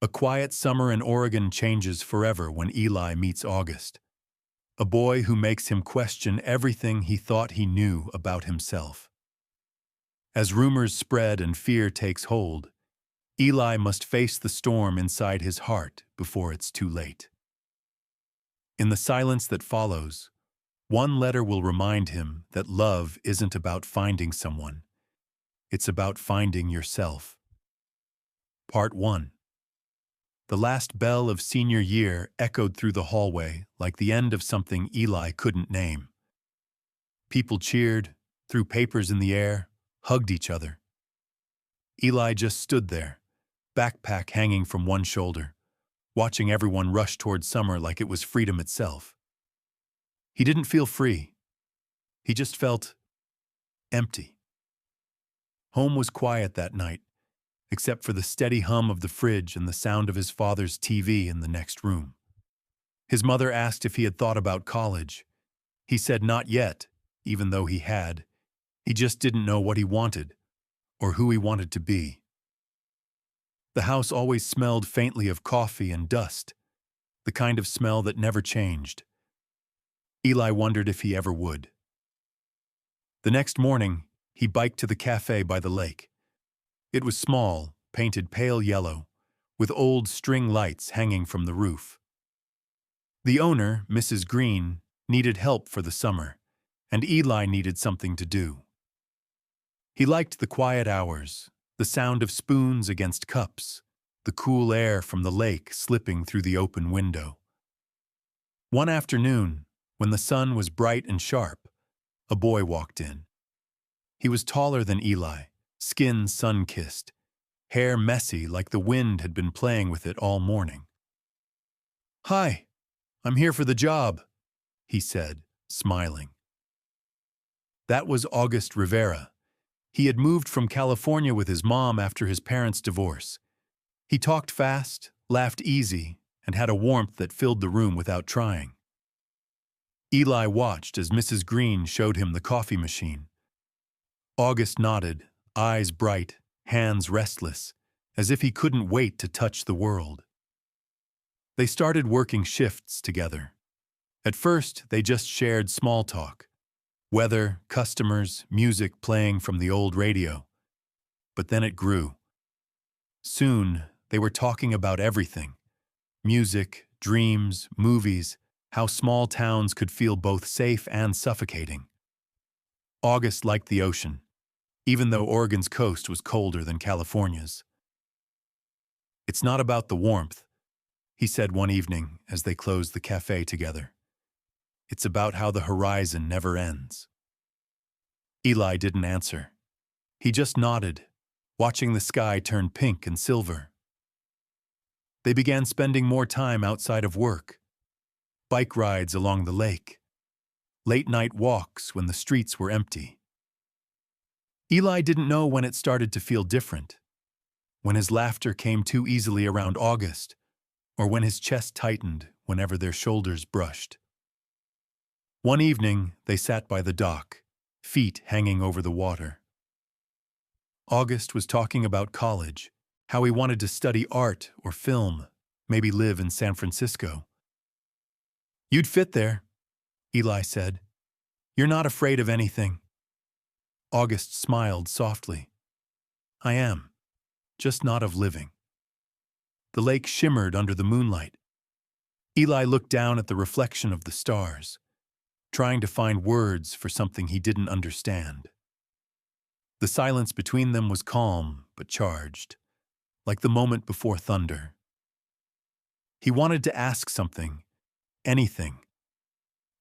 A quiet summer in Oregon changes forever when Eli meets August, a boy who makes him question everything he thought he knew about himself. As rumors spread and fear takes hold, Eli must face the storm inside his heart before it's too late. In the silence that follows, one letter will remind him that love isn't about finding someone. It's about finding yourself. Part 1. The last bell of senior year echoed through the hallway like the end of something Eli couldn't name. People cheered, threw papers in the air, hugged each other. Eli just stood there, backpack hanging from one shoulder, watching everyone rush toward summer like it was freedom itself. He didn't feel free. He just felt empty. Home was quiet that night, except for the steady hum of the fridge and the sound of his father's TV in the next room. His mother asked if he had thought about college. He said not yet, even though he had. He just didn't know what he wanted, or who he wanted to be. The house always smelled faintly of coffee and dust, the kind of smell that never changed. Eli wondered if he ever would. The next morning, he biked to the cafe by the lake. It was small, painted pale yellow, with old string lights hanging from the roof. The owner, Mrs. Green, needed help for the summer, and Eli needed something to do. He liked the quiet hours, the sound of spoons against cups, the cool air from the lake slipping through the open window. One afternoon, when the sun was bright and sharp, a boy walked in. He was taller than Eli, skin sun-kissed, hair messy like the wind had been playing with it all morning. "Hi, I'm here for the job," he said, smiling. That was August Rivera. He had moved from California with his mom after his parents' divorce. He talked fast, laughed easy, and had a warmth that filled the room without trying. Eli watched as Mrs. Green showed him the coffee machine. August nodded, eyes bright, hands restless, as if he couldn't wait to touch the world. They started working shifts together. At first, they just shared small talk. Weather, customers, music playing from the old radio. But then it grew. Soon, they were talking about everything. Music, dreams, movies, how small towns could feel both safe and suffocating. August liked the ocean, even though Oregon's coast was colder than California's. "It's not about the warmth," he said one evening as they closed the cafe together. "It's about how the horizon never ends." Eli didn't answer. He just nodded, watching the sky turn pink and silver. They began spending more time outside of work. Bike rides along the lake. Late-night walks when the streets were empty. Eli didn't know when it started to feel different. When his laughter came too easily around August, or when his chest tightened whenever their shoulders brushed. One evening, they sat by the dock, feet hanging over the water. August was talking about college, how he wanted to study art or film, maybe live in San Francisco. "You'd fit there," Eli said. "You're not afraid of anything." August smiled softly. "I am, just not of living." The lake shimmered under the moonlight. Eli looked down at the reflection of the stars, trying to find words for something he didn't understand. The silence between them was calm but charged, like the moment before thunder. He wanted to ask something, anything,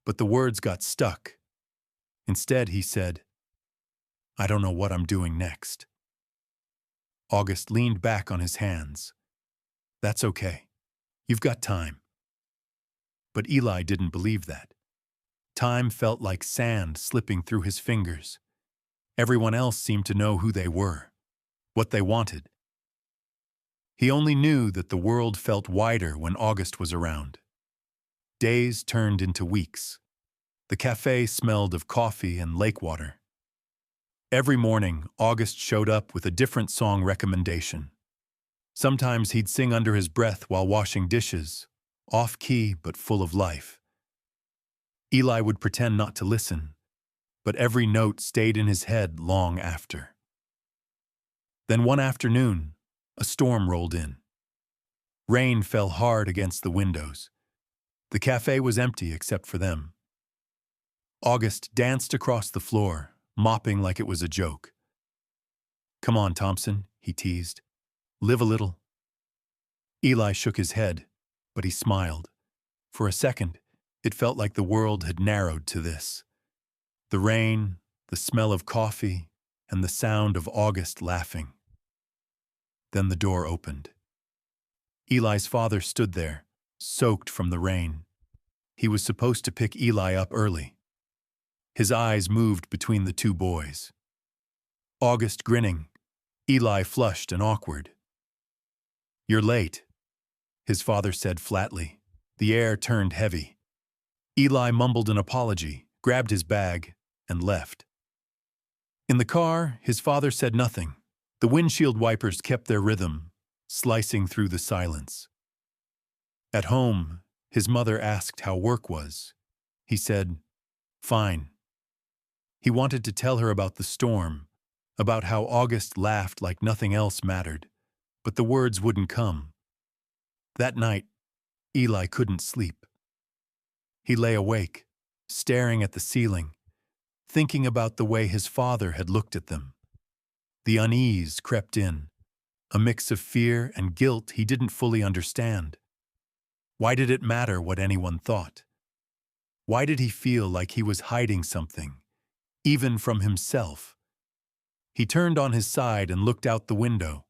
but the words got stuck. Instead, he said, "I don't know what I'm doing next." August leaned back on his hands. "That's okay. You've got time." But Eli didn't believe that. Time felt like sand slipping through his fingers. Everyone else seemed to know who they were, what they wanted. He only knew that the world felt wider when August was around. Days turned into weeks. The cafe smelled of coffee and lake water. Every morning, August showed up with a different song recommendation. Sometimes he'd sing under his breath while washing dishes, off-key but full of life. Eli would pretend not to listen, but every note stayed in his head long after. Then one afternoon, a storm rolled in. Rain fell hard against the windows. The cafe was empty except for them. August danced across the floor, mopping like it was a joke. "Come on, Thompson," he teased. "Live a little." Eli shook his head, but he smiled. For a second, it felt like the world had narrowed to this. The rain, the smell of coffee, and the sound of August laughing. Then the door opened. Eli's father stood there, soaked from the rain. He was supposed to pick Eli up early. His eyes moved between the two boys. August grinning, Eli flushed and awkward. "You're late," his father said flatly. The air turned heavy. Eli mumbled an apology, grabbed his bag, and left. In the car, his father said nothing. The windshield wipers kept their rhythm, slicing through the silence. At home, his mother asked how work was. He said, "Fine." He wanted to tell her about the storm, about how August laughed like nothing else mattered, but the words wouldn't come. That night, Eli couldn't sleep. He lay awake, staring at the ceiling, thinking about the way his father had looked at them. The unease crept in, a mix of fear and guilt he didn't fully understand. Why did it matter what anyone thought? Why did he feel like he was hiding something, even from himself? He turned on his side and looked out the window.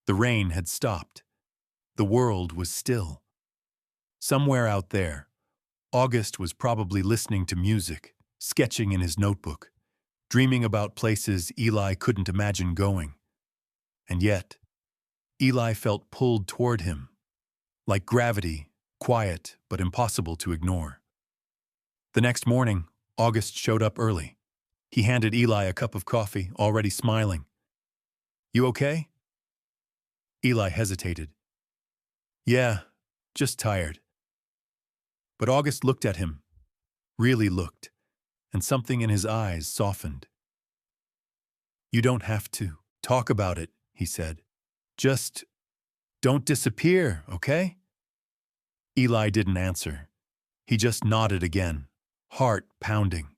The rain had stopped. The world was still. Somewhere out there, August was probably listening to music, sketching in his notebook, dreaming about places Eli couldn't imagine going. And yet, Eli felt pulled toward him, like gravity, quiet but impossible to ignore. The next morning, August showed up early. He handed Eli a cup of coffee, already smiling. "You okay?" Eli hesitated. "Yeah, just tired." But August looked at him, really looked, and something in his eyes softened. "You don't have to talk about it," he said. "Just don't disappear, okay?" Eli didn't answer. He just nodded again, heart pounding.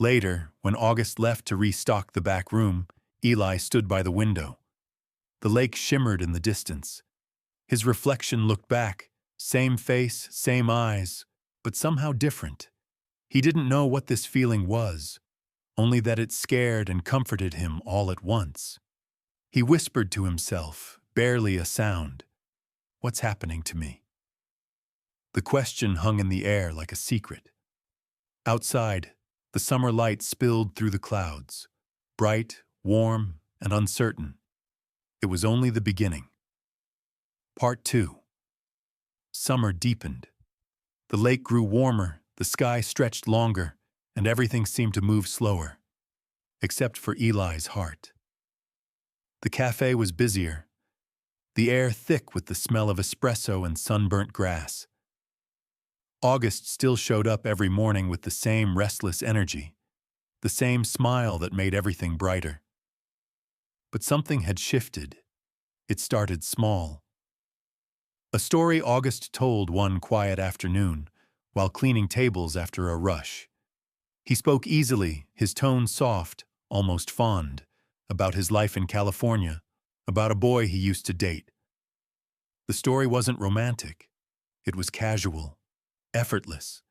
Later, when August left to restock the back room, Eli stood by the window. The lake shimmered in the distance. His reflection looked back, same face, same eyes, but somehow different. He didn't know what this feeling was, only that it scared and comforted him all at once. He whispered to himself, barely a sound, "What's happening to me?" The question hung in the air like a secret. Outside, the summer light spilled through the clouds, bright, warm, and uncertain. It was only the beginning. Part 2. Summer deepened. The lake grew warmer, the sky stretched longer, and everything seemed to move slower, except for Eli's heart. The cafe was busier, the air thick with the smell of espresso and sunburnt grass. August still showed up every morning with the same restless energy, the same smile that made everything brighter. But something had shifted. It started small. A story August told one quiet afternoon, while cleaning tables after a rush. He spoke easily, his tone soft, almost fond, about his life in California, about a boy he used to date. The story wasn't romantic. It was casual, effortless.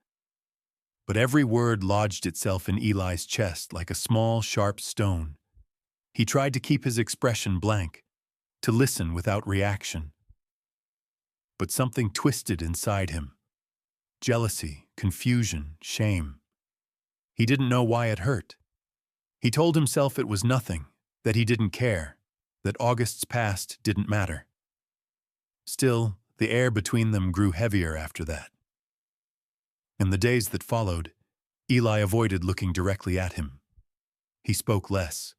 But every word lodged itself in Eli's chest like a small, sharp stone. He tried to keep his expression blank, to listen without reaction. But something twisted inside him. Jealousy, confusion, shame. He didn't know why it hurt. He told himself it was nothing, that he didn't care, that August's past didn't matter. Still, the air between them grew heavier after that. In the days that followed, Eli avoided looking directly at him. He spoke less.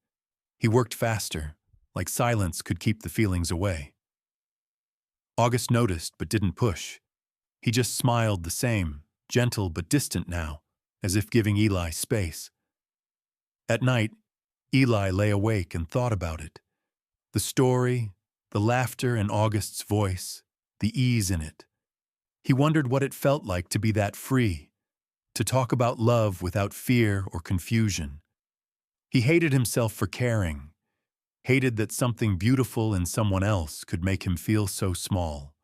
He worked faster, like silence could keep the feelings away. August noticed but didn't push. He just smiled the same, gentle but distant now, as if giving Eli space. At night, Eli lay awake and thought about it. The story, the laughter in August's voice, the ease in it. He wondered what it felt like to be that free, to talk about love without fear or confusion. He hated himself for caring, hated that something beautiful in someone else could make him feel so small.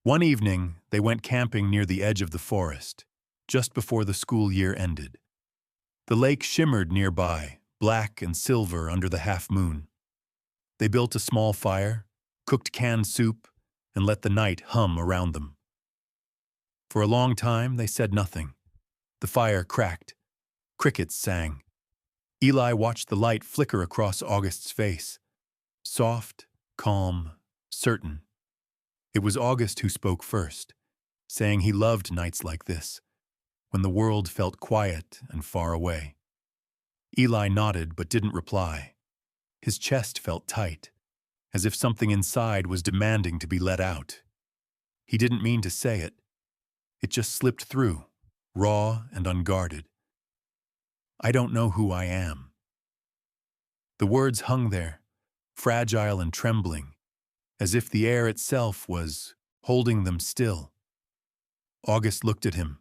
One evening, they went camping near the edge of the forest, just before the school year ended. The lake shimmered nearby, black and silver under the half-moon. They built a small fire, cooked canned soup, and let the night hum around them. For a long time, they said nothing. The fire cracked. Crickets sang. Eli watched the light flicker across August's face. Soft, calm, certain. It was August who spoke first, saying he loved nights like this, when the world felt quiet and far away. Eli nodded but didn't reply. His chest felt tight, as if something inside was demanding to be let out. He didn't mean to say it. It just slipped through, raw and unguarded. I don't know who I am. The words hung there, fragile and trembling, as if the air itself was holding them still. August looked at him,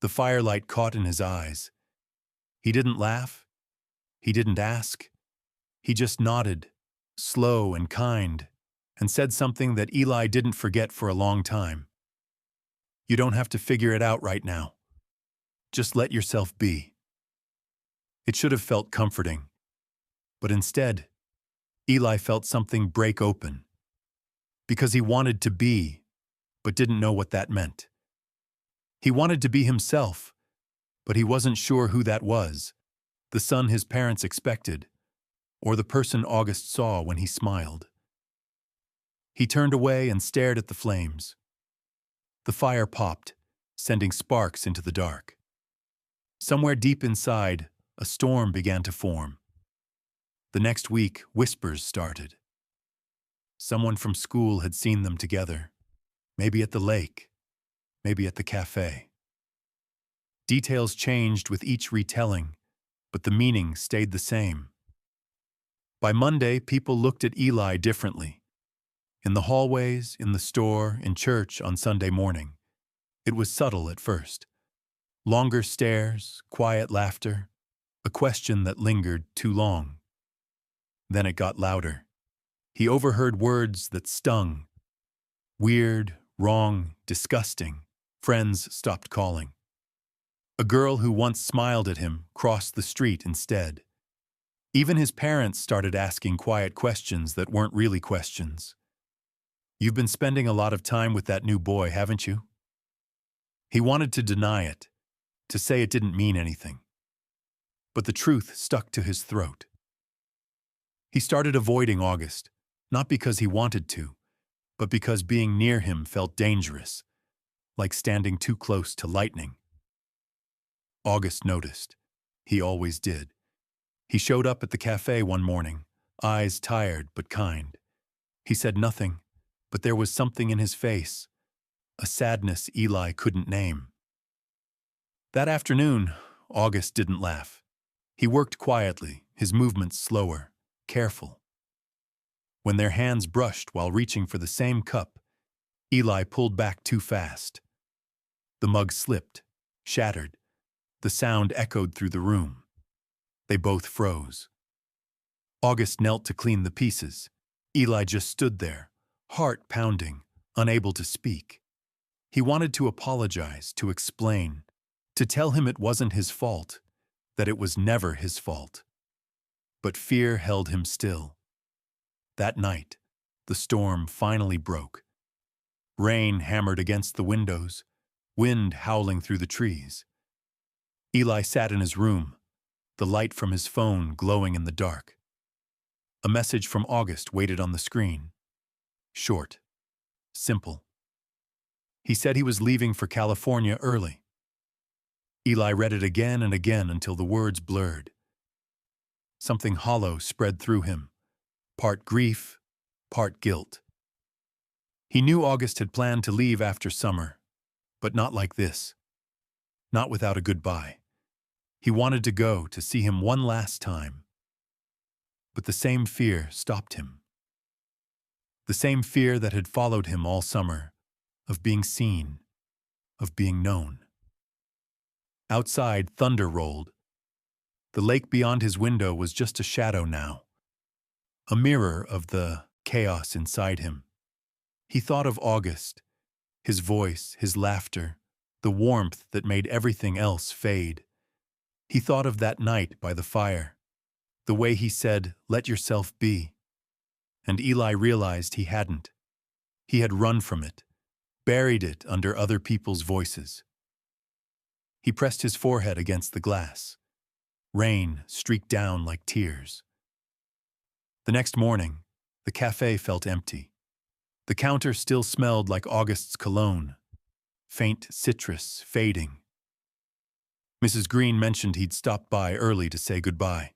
the firelight caught in his eyes. He didn't laugh. He didn't ask. He just nodded, slow and kind, and said something that Eli didn't forget for a long time. You don't have to figure it out right now. Just let yourself be. It should have felt comforting, but instead, Eli felt something break open. Because he wanted to be, but didn't know what that meant. He wanted to be himself, but he wasn't sure who that was, the son his parents expected, or the person August saw when he smiled. He turned away and stared at the flames. The fire popped, sending sparks into the dark. Somewhere deep inside, a storm began to form. The next week, whispers started. Someone from school had seen them together, maybe at the lake, maybe at the cafe. Details changed with each retelling, but the meaning stayed the same. By Monday, people looked at Eli differently. In the hallways, in the store, in church on Sunday morning. It was subtle at first. Longer stares, quiet laughter, a question that lingered too long. Then it got louder. He overheard words that stung. Weird, wrong, disgusting. Friends stopped calling. A girl who once smiled at him crossed the street instead. Even his parents started asking quiet questions that weren't really questions. You've been spending a lot of time with that new boy, haven't you? He wanted to deny it, to say it didn't mean anything. But the truth stuck to his throat. He started avoiding August, not because he wanted to, but because being near him felt dangerous, like standing too close to lightning. August noticed. He always did. He showed up at the cafe one morning, eyes tired but kind. He said nothing, but there was something in his face, a sadness Eli couldn't name. That afternoon, August didn't laugh. He worked quietly, his movements slower, careful. When their hands brushed while reaching for the same cup, Eli pulled back too fast. The mug slipped, shattered. The sound echoed through the room. They both froze. August knelt to clean the pieces. Eli just stood there, heart pounding, unable to speak. He wanted to apologize, to explain, to tell him it wasn't his fault, that it was never his fault. But fear held him still. That night, the storm finally broke. Rain hammered against the windows, wind howling through the trees. Eli sat in his room, the light from his phone glowing in the dark. A message from August waited on the screen. Short. Simple. He said he was leaving for California early. Eli read it again and again until the words blurred. Something hollow spread through him, part grief, part guilt. He knew August had planned to leave after summer, but not like this. Not without a goodbye. He wanted to go to see him one last time. But the same fear stopped him. The same fear that had followed him all summer, of being seen, of being known. Outside, thunder rolled. The lake beyond his window was just a shadow now, a mirror of the chaos inside him. He thought of August, his voice, his laughter, the warmth that made everything else fade. He thought of that night by the fire, the way he said, "Let yourself be." And Eli realized he hadn't. He had run from it, buried it under other people's voices. He pressed his forehead against the glass. Rain streaked down like tears. The next morning, the cafe felt empty. The counter still smelled like August's cologne, faint citrus fading. Mrs. Green mentioned he'd stopped by early to say goodbye.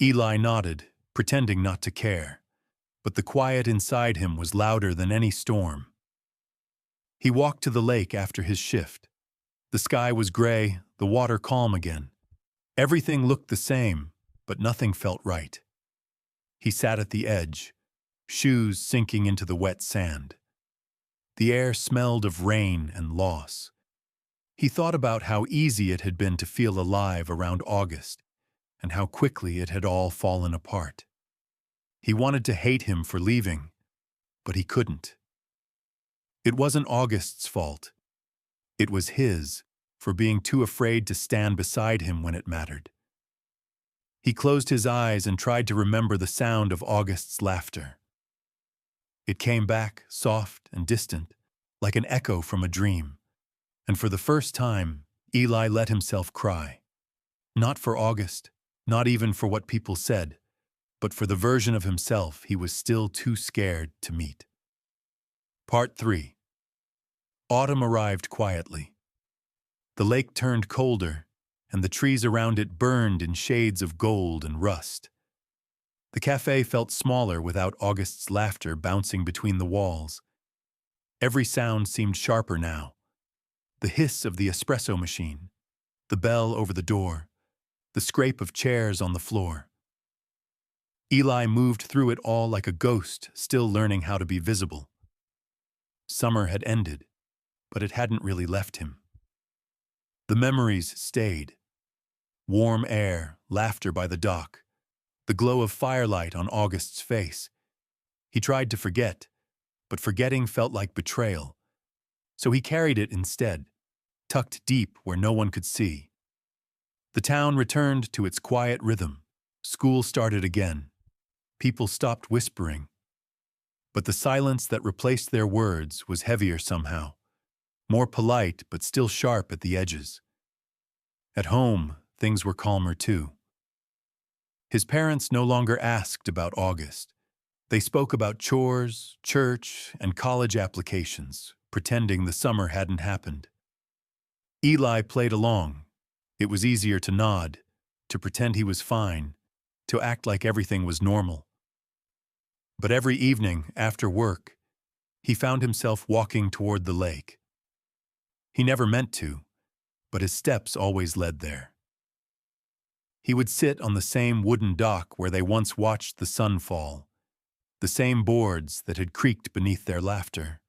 Eli nodded, pretending not to care, but the quiet inside him was louder than any storm. He walked to the lake after his shift. The sky was gray, the water calm again. Everything looked the same, but nothing felt right. He sat at the edge, shoes sinking into the wet sand. The air smelled of rain and loss. He thought about how easy it had been to feel alive around August, and how quickly it had all fallen apart. He wanted to hate him for leaving, but he couldn't. It wasn't August's fault. It was his, for being too afraid to stand beside him when it mattered. He closed his eyes and tried to remember the sound of August's laughter. It came back, soft and distant, like an echo from a dream. And for the first time, Eli let himself cry. Not for August, not even for what people said, but for the version of himself he was still too scared to meet. Part 3. Autumn arrived quietly. The lake turned colder, and the trees around it burned in shades of gold and rust. The cafe felt smaller without August's laughter bouncing between the walls. Every sound seemed sharper now. The hiss of the espresso machine, the bell over the door, the scrape of chairs on the floor. Eli moved through it all like a ghost, still learning how to be visible. Summer had ended, but it hadn't really left him. The memories stayed. Warm air, laughter by the dock, the glow of firelight on August's face. He tried to forget, but forgetting felt like betrayal. So he carried it instead, tucked deep where no one could see. The town returned to its quiet rhythm. School started again. People stopped whispering. But the silence that replaced their words was heavier somehow, more polite but still sharp at the edges. At home, things were calmer too. His parents no longer asked about August. They spoke about chores, church, and college applications, pretending the summer hadn't happened. Eli played along. It was easier to nod, to pretend he was fine, to act like everything was normal. But every evening, after work, he found himself walking toward the lake. He never meant to, but his steps always led there. He would sit on the same wooden dock where they once watched the sun fall, the same boards that had creaked beneath their laughter.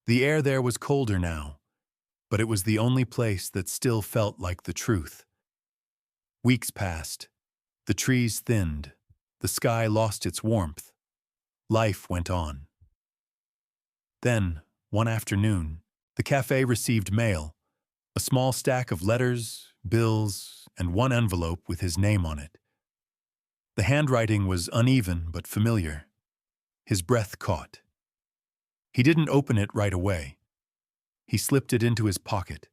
The air there was colder now, but it was the only place that still felt like the truth. Weeks passed. The trees thinned. The sky lost its warmth. Life went on. Then, one afternoon, the cafe received mail, a small stack of letters, bills, and one envelope with his name on it. The handwriting was uneven but familiar. His breath caught. He didn't open it right away. He slipped it into his pocket,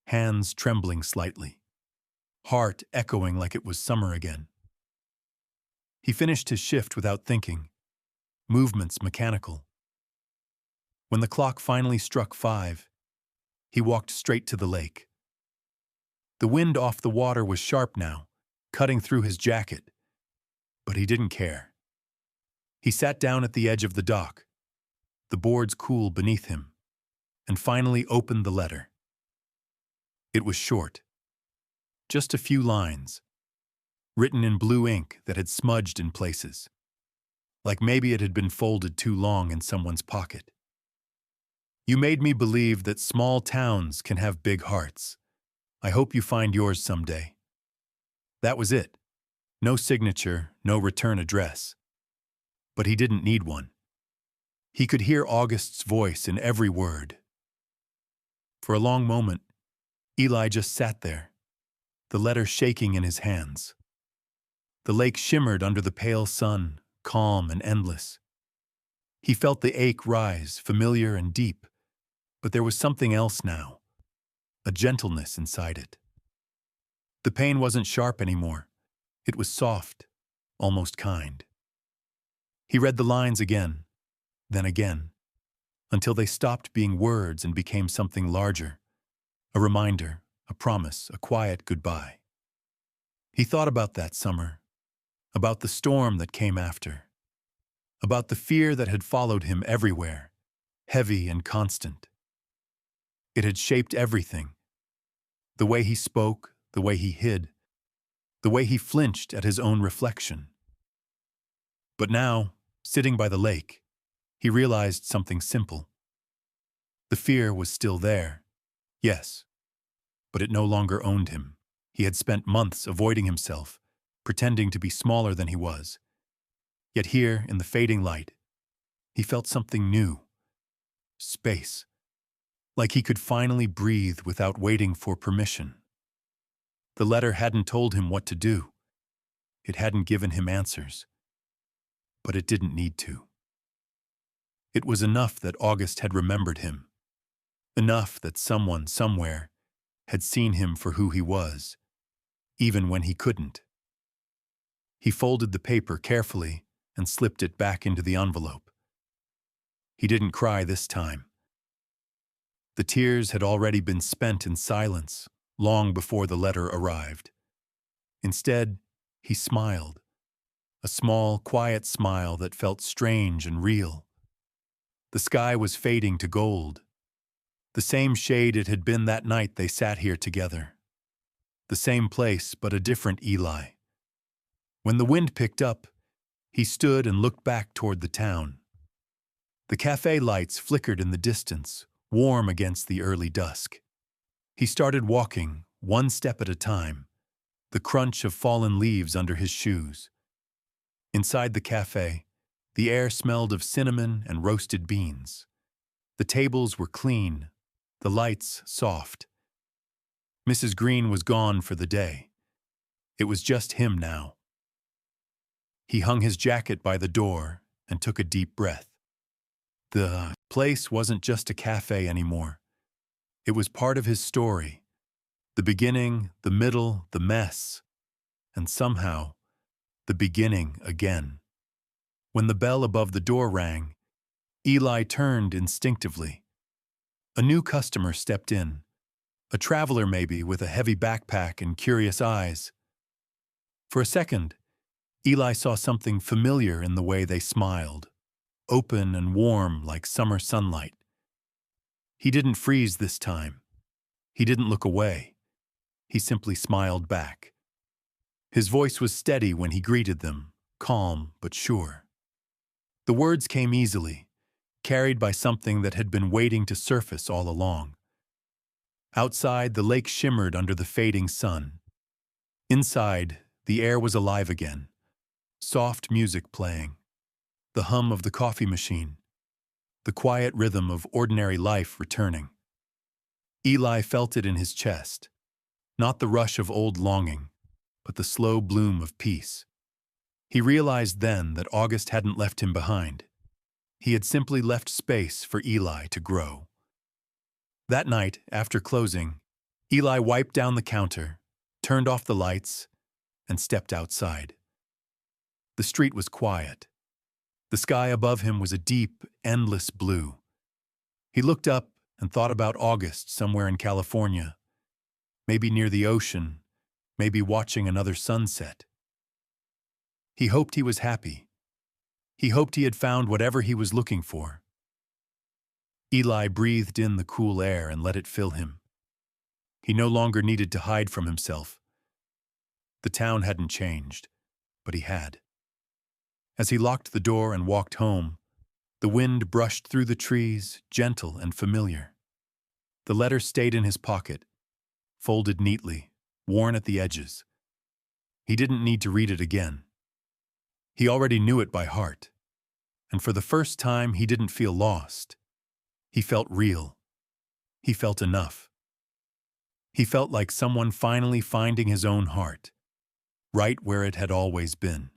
hands trembling slightly, heart echoing like it was summer again. He finished his shift without thinking, movements mechanical. When the clock finally struck 5, he walked straight to the lake. The wind off the water was sharp now, cutting through his jacket. But he didn't care. He sat down at the edge of the dock, the boards cool beneath him, and finally opened the letter. It was short. Just a few lines, written in blue ink that had smudged in places, like maybe it had been folded too long in someone's pocket. You made me believe that small towns can have big hearts. I hope you find yours someday. That was it. No signature, no return address. But he didn't need one. He could hear August's voice in every word. For a long moment, Eli just sat there, the letter shaking in his hands. The lake shimmered under the pale sun, calm and endless. He felt the ache rise, familiar and deep, but there was something else now, a gentleness inside it. The pain wasn't sharp anymore. It was soft, almost kind. He read the lines again, then again, until they stopped being words and became something larger, a reminder, a promise, a quiet goodbye. He thought about that summer, about the storm that came after, about the fear that had followed him everywhere, heavy and constant. It had shaped everything. The way he spoke, the way he hid, the way he flinched at his own reflection. But now, sitting by the lake, he realized something simple. The fear was still there, yes, but it no longer owned him. He had spent months avoiding himself, pretending to be smaller than he was. Yet here, in the fading light, he felt something new. Space. Like he could finally breathe without waiting for permission. The letter hadn't told him what to do. It hadn't given him answers. But it didn't need to. It was enough that August had remembered him. Enough that someone, somewhere, had seen him for who he was, even when he couldn't. He folded the paper carefully and slipped it back into the envelope. He didn't cry this time. The tears had already been spent in silence long before the letter arrived. Instead, he smiled, a small, quiet smile that felt strange and real. The sky was fading to gold, the same shade it had been that night they sat here together. The same place, but a different Eli. When the wind picked up, he stood and looked back toward the town. The cafe lights flickered in the distance, warm against the early dusk. He started walking, one step at a time, the crunch of fallen leaves under his shoes. Inside the cafe, the air smelled of cinnamon and roasted beans. The tables were clean, the lights soft. Mrs. Green was gone for the day. It was just him now. He hung his jacket by the door and took a deep breath. The place wasn't just a cafe anymore. It was part of his story. The beginning, the middle, the mess, and somehow, the beginning again. When the bell above the door rang, Eli turned instinctively. A new customer stepped in, a traveler maybe with a heavy backpack and curious eyes. For a second, Eli saw something familiar in the way they smiled, open and warm like summer sunlight. He didn't freeze this time. He didn't look away. He simply smiled back. His voice was steady when he greeted them, calm but sure. The words came easily, carried by something that had been waiting to surface all along. Outside, the lake shimmered under the fading sun. Inside, the air was alive again. Soft music playing, the hum of the coffee machine, the quiet rhythm of ordinary life returning. Eli felt it in his chest, not the rush of old longing, but the slow bloom of peace. He realized then that August hadn't left him behind. He had simply left space for Eli to grow. That night, after closing, Eli wiped down the counter, turned off the lights, and stepped outside. The street was quiet. The sky above him was a deep, endless blue. He looked up and thought about August somewhere in California, maybe near the ocean, maybe watching another sunset. He hoped he was happy. He hoped he had found whatever he was looking for. Eli breathed in the cool air and let it fill him. He no longer needed to hide from himself. The town hadn't changed, but he had. As he locked the door and walked home, the wind brushed through the trees, gentle and familiar. The letter stayed in his pocket, folded neatly, worn at the edges. He didn't need to read it again. He already knew it by heart. And for the first time, he didn't feel lost. He felt real. He felt enough. He felt like someone finally finding his own heart, right where it had always been.